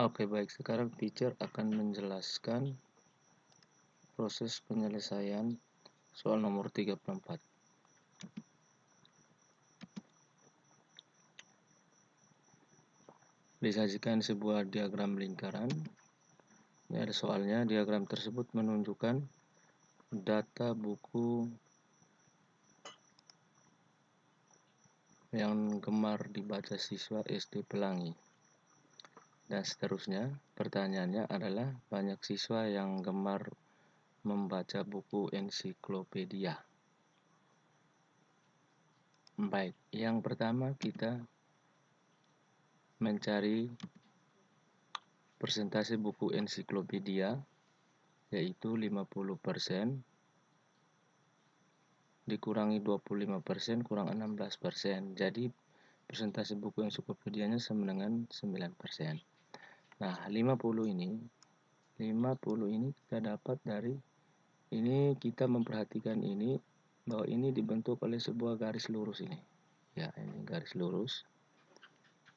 Oke, baik. Sekarang teacher akan menjelaskan proses penyelesaian soal nomor 34. Disajikan sebuah diagram lingkaran. Ini ada soalnya. Diagram tersebut menunjukkan data buku yang gemar dibaca siswa SD Pelangi. Dan seterusnya, pertanyaannya adalah banyak siswa yang gemar membaca buku ensiklopedia. Baik, yang pertama kita mencari persentase buku ensiklopedia, yaitu 50% dikurangi 25% kurang 16%. Jadi persentase buku ensiklopedianya sama dengan 9%. Nah, 50 ini kita dapat dari ini, kita memperhatikan ini bahwa ini dibentuk oleh sebuah garis lurus ini. Ya, ini garis lurus.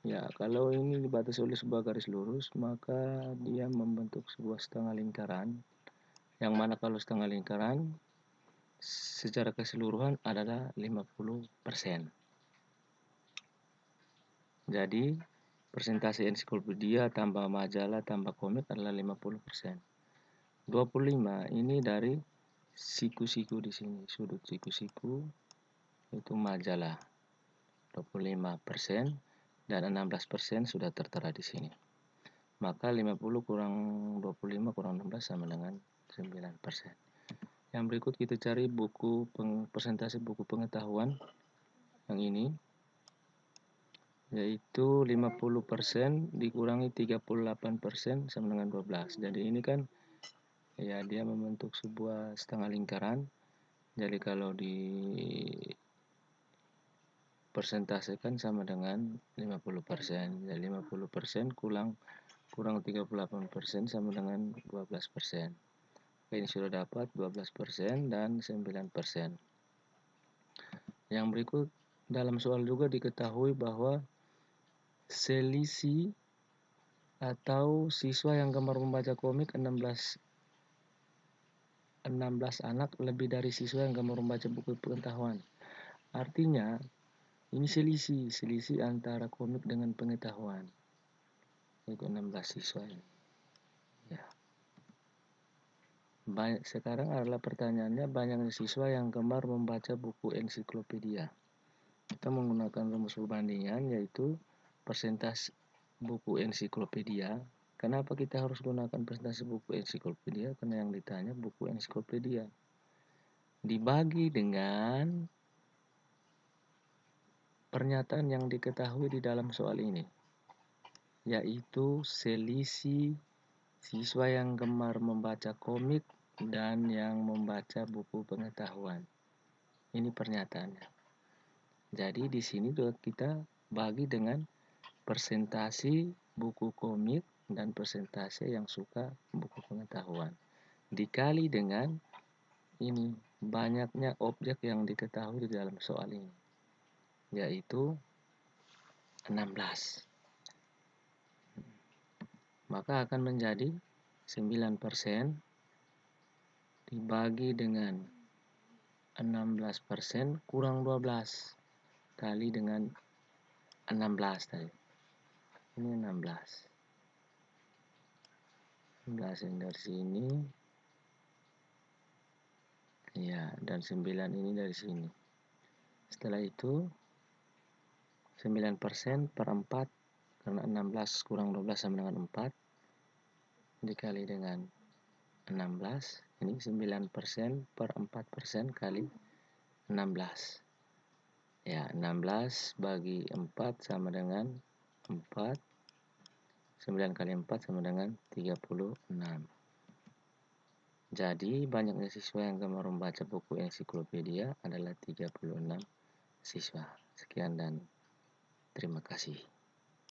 Ya, kalau ini dibatasi oleh sebuah garis lurus, maka dia membentuk sebuah setengah lingkaran. Yang mana kalau setengah lingkaran secara keseluruhan adalah 50%. Jadi, persentase ensiklopedia tambah majalah tambah komik adalah 50%. 25 ini dari siku-siku di sini, sudut siku-siku itu majalah. 25% dan 16% sudah tertera di sini. Maka 50 kurang 25 kurang 16 sama dengan 9%. Yang berikut kita cari persentase buku pengetahuan yang ini, yaitu 50% dikurangi 38% sama dengan 12. Jadi ini kan ya dia membentuk sebuah setengah lingkaran. Jadi kalau di persentasekan sama dengan 50%. Jadi 50% kurang 38% sama dengan 12%. Ini sudah dapat 12% dan 9%. Yang berikut, dalam soal juga diketahui bahwa selisih atau siswa yang gemar membaca komik 16 anak lebih dari siswa yang gemar membaca buku pengetahuan. Artinya ini selisih antara komik dengan pengetahuan. Itu 16 siswa ini. Ya. Sekarang adalah pertanyaannya, banyaknya siswa yang gemar membaca buku ensiklopedia. Kita menggunakan rumus perbandingan, yaitu persentase buku ensiklopedia. Kenapa kita harus gunakan persentase buku ensiklopedia? Karena yang ditanya buku ensiklopedia dibagi dengan pernyataan yang diketahui di dalam soal ini, yaitu selisih siswa yang gemar membaca komik dan yang membaca buku pengetahuan. Ini pernyataannya. Jadi di sini kita bagi dengan persentase buku komik dan persentase yang suka buku pengetahuan. Dikali dengan ini banyaknya objek yang diketahui di dalam soal ini, yaitu 16. Maka akan menjadi 9% dibagi dengan 16% kurang 12 kali dengan 16 tadi. Ini 16. 16 yang dari sini. Ya, dan 9 ini dari sini. Setelah itu 9% per 4, karena 16 kurang 12 sama dengan 4, dikali dengan 16. Ini 9% per 4% kali 16. Ya, 16 bagi 4 sama dengan 4. 9 kali 4 sama dengan 36. Jadi, banyaknya siswa yang gemar membaca buku ensiklopedia adalah 36 siswa. Sekian dan terima kasih.